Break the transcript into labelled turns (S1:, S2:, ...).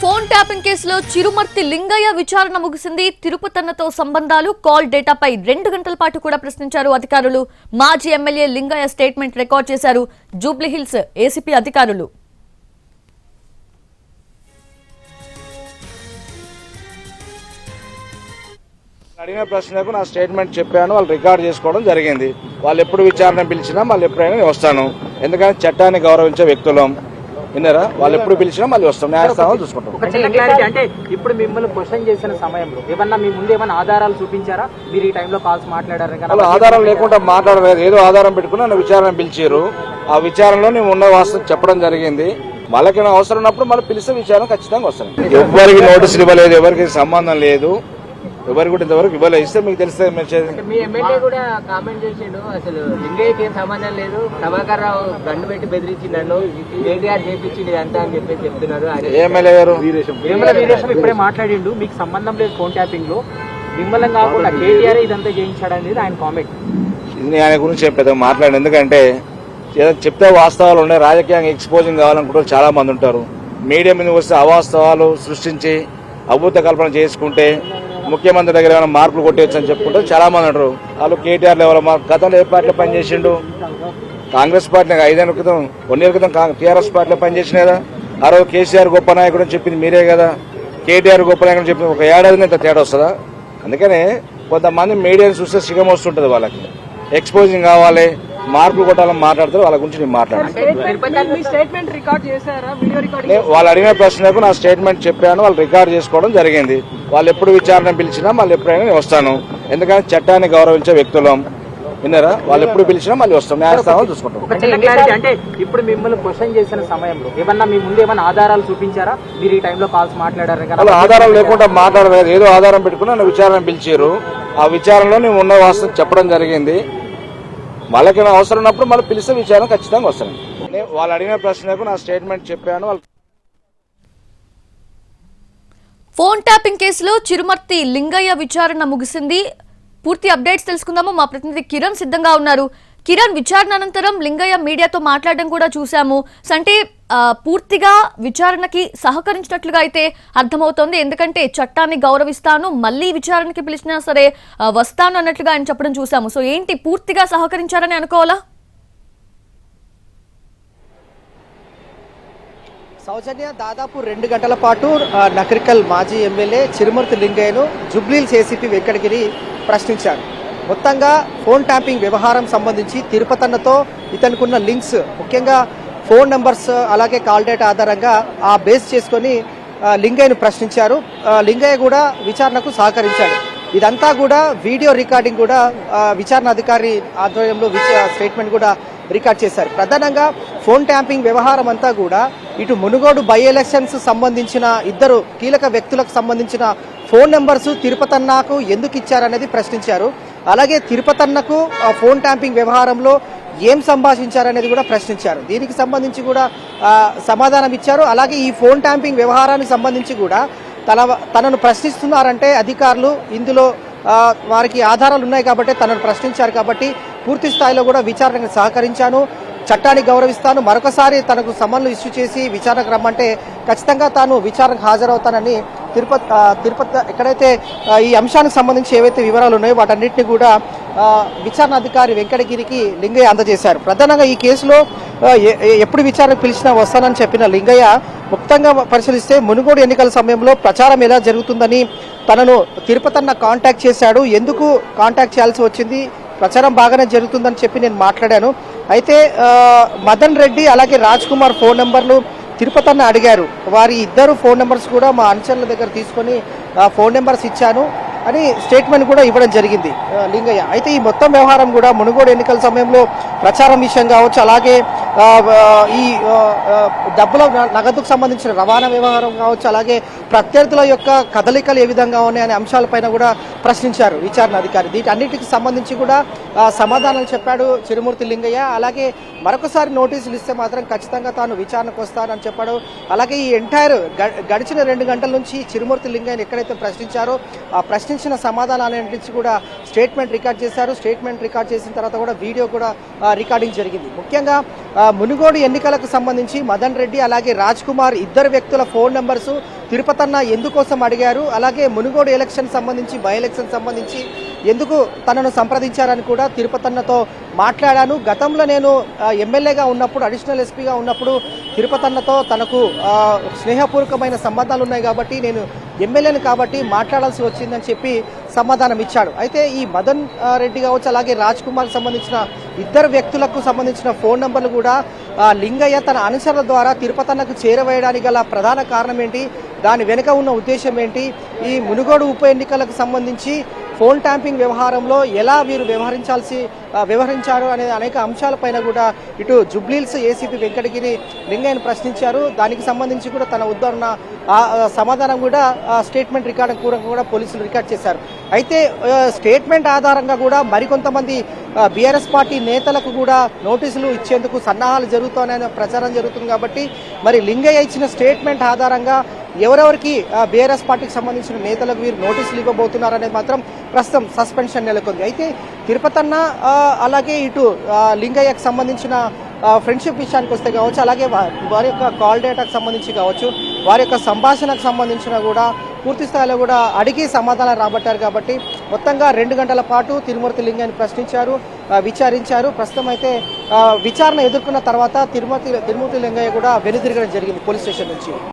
S1: Phone tapping కేసులో చిరుమర్తి లింగయ్య విచారణ ముగిసింది. తిరుపతన్నతో సంబంధాలు, కాల్ డేటాపై 2 గంటల పాటు కూడా ప్రశ్నించారు అధికారులు. మాజీ ఎమ్మెల్యే లింగయ్య స్టేట్మెంట్ రికార్డ్ చేశారు జూబ్లీహిల్స్ ఏసీపీ అధికారులు.
S2: అడిగిన ప్రశ్నకు నా స్టేట్మెంట్ చెప్పాను, వాళ్ళు రికార్డ్ చేసుకోవడం జరిగింది. వాళ్ళు ఎప్పుడు విచారణ పిలిచినా మళ్ళీ ఎప్పుడైనా నేను వస్తాను. ఎందుకంటే చట్టాన్ని గౌరవించే వ్యక్తులం. విన్నారా? వాళ్ళు ఎప్పుడు పిలిచినా మళ్ళీ వస్తాం, న్యాయస్థానం చూసుకుంటాం.
S3: అంటే ఇప్పుడు మిమ్మల్ని క్వశ్చన్ చేసిన సమయంలో ఏమన్నా మీ ముందు ఏమైనా ఆధారాలు చూపించారా? మీరు ఈ టైంలో కాల్స్ మాట్లాడారు?
S2: వాళ్ళు ఆధారం లేకుండా మాట్లాడలేదు, ఏదో ఆధారం పెట్టుకుని నన్ను విచారణ పిలిచారు. ఆ విచారణలో నేను ఉన్న వాస్తవం చెప్పడం జరిగింది. వాళ్ళకి అవసరం ఉన్నప్పుడు మళ్ళీ పిలిస్తే విచారణ ఖచ్చితంగా వస్తాను. ఎవరికి నోటీసులు ఇవ్వలేదు, ఎవరికి సంబంధం లేదు, ఎవరు కూడా ఇంతవరకు ఇవ్వలేదు. ఇస్తే మీకు తెలిస్తే
S4: మీ ఎమ్మెల్యే కూడా కామెంట్ చేసిండు, అసలు లింగయ్యకి ఏం సంబంధం లేదు, ప్రభాకర్ రావు గన్ను పెట్టి బెదిరించి నన్ను కేటీఆర్ చేపించింది అంతా అని చెప్పేసి చెప్తున్నారు.
S2: ఎమ్మెల్యే గారు
S3: వీరేశం ఇప్పుడే మాట్లాడిండు, మీకు సంబంధం లేదు ఫోన్ ట్యాపింగ్ లో, మిమ్మల్ని కాకుండా కేటీఆర్ ఇదంతా చేయించాడు అనేది ఆయన కామెంట్.
S2: ఇది ఆయన గురించి పెద్దగా మాట్లాడు. ఎందుకంటే ఏదో చెప్తే వాస్తవాలు ఉన్నాయి, రాజకీయంగా ఎక్స్పోజింగ్ కావాలనుకుంటే చాలా మంది ఉంటారు. మీడియా మీద వస్తే అవాస్తవాలు సృష్టించి అభూత కల్పన చేసుకుంటే ముఖ్యమంత్రి దగ్గర ఏమైనా మార్పులు కొట్టేయచ్చు అని చెప్పుకుంటే చాలా మంది అంటారు. వాళ్ళు కేటీఆర్ లెవెల్ గతంలో ఏ పార్టీలో పనిచేసిండు? కాంగ్రెస్ పార్టీ 5 ఏళ్ల క్రితం 1 ఇయర్ క్రితం టీఆర్ఎస్ పార్టీలో పనిచేసిన కదా. ఆ రోజు కేసీఆర్ గొప్ప నాయకుడు అని చెప్పింది మీరే కదా. కేటీఆర్ గొప్ప నాయకుడు అని చెప్పింది ఒక ఏడాది ఇంత తేడా వస్తుందా? అందుకనే కొంతమంది మీడియాని చూస్తే సిగం వస్తుంటది, వాళ్ళకి ఎక్స్పోజింగ్ కావాలి, మార్పులు కొట్టాలని మాట్లాడతారు. వాళ్ళ గురించి నేను మాట్లాడాను. వాళ్ళు అడిగిన ప్రశ్నకు నా స్టేట్మెంట్ చెప్పాను, వాళ్ళు రికార్డ్ చేసుకోవడం జరిగింది. వాళ్ళు ఎప్పుడు విచారణ పిలిచినా మళ్ళీ ఎప్పుడైనా నేను వస్తాను. ఎందుకంటే చట్టాన్ని గౌరవించే వ్యక్తులం. విన్నారా? వాళ్ళు ఎప్పుడు పిలిచినా మళ్ళీ వస్తాం, న్యాయస్థానం చూసుకుంటాం.
S3: అంటే ఇప్పుడు మిమ్మల్ని క్వశ్చన్ చేసిన సమయంలో ఏమన్నా మీ ముందు ఏమైనా ఆధారాలు చూపించారా? మీరు ఈ టైంలో కాల్స్ మాట్లాడారు?
S2: వాళ్ళు ఆధారం లేకుండా మాట్లాడలేదు, ఏదో ఆధారం పెట్టుకుని నన్ను విచారణ పిలిచారు. ఆ విచారణలో నేను ఉన్న వాస్తవం చెప్పడం జరిగింది. వాళ్ళకి అవసరం ఉన్నప్పుడు మళ్ళీ పిలిస్తే విచారణ ఖచ్చితంగా వస్తాను. వాళ్ళు అడిగిన ప్రశ్నకు నా స్టేట్మెంట్ చెప్పాను.
S1: ఫోన్ ట్యాపింగ్ కేసులో చిరుమర్తి లింగయ్య విచారణ ముగిసింది. పూర్తి అప్డేట్స్ తెలుసుకుందాము. మా ప్రతినిధి కిరణ్ సిద్ధంగా ఉన్నారు. కిరణ్, విచారణ అనంతరం లింగయ్య మీడియాతో మాట్లాడడం కూడా చూసాము. అంటే పూర్తిగా విచారణకి సహకరించినట్లుగా అయితే అర్థమవుతోంది. ఎందుకంటే చట్టాన్ని గౌరవిస్తాను, మళ్ళీ విచారణకి పిలిచినా సరే వస్తాను అన్నట్లుగా ఆయన చెప్పడం చూసాము. సో ఏంటి, పూర్తిగా సహకరించారని అనుకోవాలా?
S5: సౌజన్య, దాదాపు 2 గంటల పాటు నకరికల్ మాజీ ఎమ్మెల్యే చిరుమర్తి లింగయ్యను జూబ్లీహిల్స్ ఏసీపీ వెంకటగిరి ప్రశ్నించారు. మొత్తంగా ఫోన్ ట్యాపింగ్ వ్యవహారం సంబంధించి తిరుపతన్నతో ఇతనుకున్న లింక్స్, ముఖ్యంగా ఫోన్ నెంబర్స్ అలాగే కాల్ డేటా ఆధారంగా ఆ బేస్ చేసుకొని లింగయ్యను ప్రశ్నించారు. లింగయ్య కూడా విచారణకు సహకరించాడు. ఇదంతా కూడా వీడియో రికార్డింగ్ కూడా విచారణ అధికారి ఆధ్వర్యంలో స్టేట్మెంట్ కూడా రికార్డ్ చేశారు. ప్రధానంగా ఫోన్ ట్యాపింగ్ వ్యవహారం అంతా కూడా ఇటు మునుగోడు బై ఎలక్షన్స్ సంబంధించిన 2 కీలక వ్యక్తులకు సంబంధించిన ఫోన్ నెంబర్స్ తిరుపతన్నకు ఎందుకు ఇచ్చారనేది ప్రశ్నించారు. అలాగే తిరుపతన్నకు ఫోన్ ట్యాపింగ్ వ్యవహారంలో ఏం సంభాషించారనేది కూడా ప్రశ్నించారు. దీనికి సంబంధించి కూడా సమాధానం ఇచ్చారు. అలాగే ఈ ఫోన్ ట్యాపింగ్ వ్యవహారానికి సంబంధించి కూడా తనను ప్రశ్నిస్తున్నారంటే అధికారులు ఇందులో వారికి ఆధారాలు ఉన్నాయి కాబట్టి తనను ప్రశ్నించారు కాబట్టి పూర్తి స్థాయిలో కూడా విచారణకు సహకరించాను, చట్టాన్ని గౌరవిస్తాను, మరొకసారి తనకు సమన్లు ఇష్యూ చేసి విచారణకు రమ్మంటే ఖచ్చితంగా తాను విచారణకు హాజరవుతానని తిరుపతి ఎక్కడైతే ఈ అంశానికి సంబంధించి ఏవైతే వివరాలు ఉన్నాయో వాటన్నిటిని కూడా విచారణ అధికారి వెంకటగిరికి లింగయ్య అందజేశారు. ప్రధానంగా ఈ కేసులో ఎప్పుడు విచారణకు పిలిచినా వస్తానని చెప్పిన లింగయ్య ముక్తంగా పరిశీలిస్తే మునుగోడు ఎన్నికల సమయంలో ప్రచారం ఎలా జరుగుతుందని తనను తిరుపతన్న కాంటాక్ట్ చేశాడు. ఎందుకు కాంటాక్ట్ చేయాల్సి వచ్చింది, ప్రచారం బాగానే జరుగుతుందని చెప్పి నేను మాట్లాడాను. అయితే మదన్ రెడ్డి అలాగే రాజ్ కుమార్ ఫోన్ నెంబర్లు తిరుపతన్న అడిగారు. వారి 2 ఫోన్ నెంబర్స్ కూడా మా అనుచరుల దగ్గర తీసుకొని ఫోన్ నెంబర్స్ ఇచ్చాను అని స్టేట్మెంట్ కూడా ఇవ్వడం జరిగింది లింగయ్య. అయితే ఈ మొత్తం వ్యవహారం కూడా మునుగోడు ఎన్నికల సమయంలో ప్రచారం విషయం కావచ్చు, అలాగే ఈ డబ్బుల నగదుకు సంబంధించిన రవాణా వ్యవహారం కావచ్చు, అలాగే ప్రత్యర్థుల యొక్క కదలికలు ఏ విధంగా ఉన్నాయనే అంశాలపైన కూడా ప్రశ్నించారు విచారణ అధికారి. వీటన్నిటికి సంబంధించి కూడా సమాధానాలు చెప్పాడు చిరుమూర్తి లింగయ్య. అలాగే మరొకసారి నోటీసులు ఇస్తే మాత్రం ఖచ్చితంగా తాను విచారణకు వస్తానని చెప్పాడు. అలాగే ఈ ఎంటైర్ గడిచిన 2 గంటల నుంచి చిరుమూర్తి లింగయ్యను ఎక్కడైతే ప్రశ్నించారో ఆ ప్రశ్నించిన సమాధానాలన్నింటి కూడా స్టేట్మెంట్ రికార్డ్ చేశారు. స్టేట్మెంట్ రికార్డ్ చేసిన తర్వాత కూడా వీడియో కూడా రికార్డింగ్ జరిగింది. ముఖ్యంగా మునుగోడు ఎన్నికలకు సంబంధించి మదన్ రెడ్డి అలాగే రాజ్ కుమార్ 2 వ్యక్తుల ఫోన్ నెంబర్స్ తిరుపతన్న ఎందుకోసం అడిగారు, అలాగే మునుగోడు ఎలక్షన్ సంబంధించి బై ఎలక్షన్ సంబంధించి ఎందుకు తనను సంప్రదించారని కూడా తిరుపతన్నతో మాట్లాడాను. గతంలో నేను ఎమ్మెల్యేగా ఉన్నప్పుడు, అడిషనల్ ఎస్పీగా ఉన్నప్పుడు తిరుపతన్నతో తనకు స్నేహపూర్వకమైన సంబంధాలు ఉన్నాయి కాబట్టి నేను ఎమ్మెల్యేని కాబట్టి మాట్లాడాల్సి వచ్చిందని చెప్పి సమాధానం ఇచ్చాడు. అయితే ఈ మదన్ రెడ్డి కావచ్చు, అలాగే రాజ్ కుమార్కి సంబంధించిన ఇద్దరు వ్యక్తులకు సంబంధించిన ఫోన్ నంబర్లు కూడా లింగయ్య తన అనుచరుల ద్వారా తిరుపతన్నకు చేరవేయడానికి గల ప్రధాన కారణం ఏంటి, దాని వెనుక ఉన్న ఉద్దేశం ఏంటి, ఈ మునుగోడు ఉప ఎన్నికలకు సంబంధించి ఫోన్ ట్యాంపింగ్ వ్యవహారంలో ఎలా వీరు వ్యవహరించారు అనే అనేక అంశాలపైన కూడా ఇటు జుబ్లీహిల్స్ ఏసీపీ వెంకటగిరి లింగయ్యను ప్రశ్నించారు. దానికి సంబంధించి కూడా తన ఉద్ధరణ సమాధానం కూడా స్టేట్మెంట్ రికార్డు కూడా పోలీసులు రికార్డ్ చేశారు. అయితే స్టేట్మెంట్ ఆధారంగా కూడా మరికొంతమంది బీఆర్ఎస్ పార్టీ నేతలకు కూడా నోటీసులు ఇచ్చేందుకు సన్నాహాలు జరుగుతాయనే ప్రచారం జరుగుతుంది. కాబట్టి మరి లింగయ్య ఇచ్చిన స్టేట్మెంట్ ఆధారంగా ఎవరెవరికి బీఆర్ఎస్ పార్టీకి సంబంధించిన నేతలకు వీరు నోటీసులు ఇవ్వబోతున్నారనేది మాత్రం ప్రస్తుతం సస్పెన్షన్ నెలకొంది. అయితే తిరుపతన్న అలాగే ఇటు లింగయ్యకు సంబంధించిన ఫ్రెండ్షిప్ విషయానికి వస్తే కావచ్చు, అలాగే వారి యొక్క కాల్ డేటాకు సంబంధించి కావచ్చు, వారి యొక్క సంభాషణకు సంబంధించిన కూడా పూర్తి స్థాయిలో కూడా అడిగి సమాధానం రాబట్టారు. కాబట్టి మొత్తంగా 2 గంటల పాటు తిరుమూర్తి లింగయ్యని ప్రశ్నించారు, విచారించారు. ప్రస్తుతం అయితే విచారణ ఎదుర్కొన్న తర్వాత తిరుమూర్తి లింగయ్య కూడా వెనుదిరగడం జరిగింది పోలీస్ స్టేషన్ నుంచి.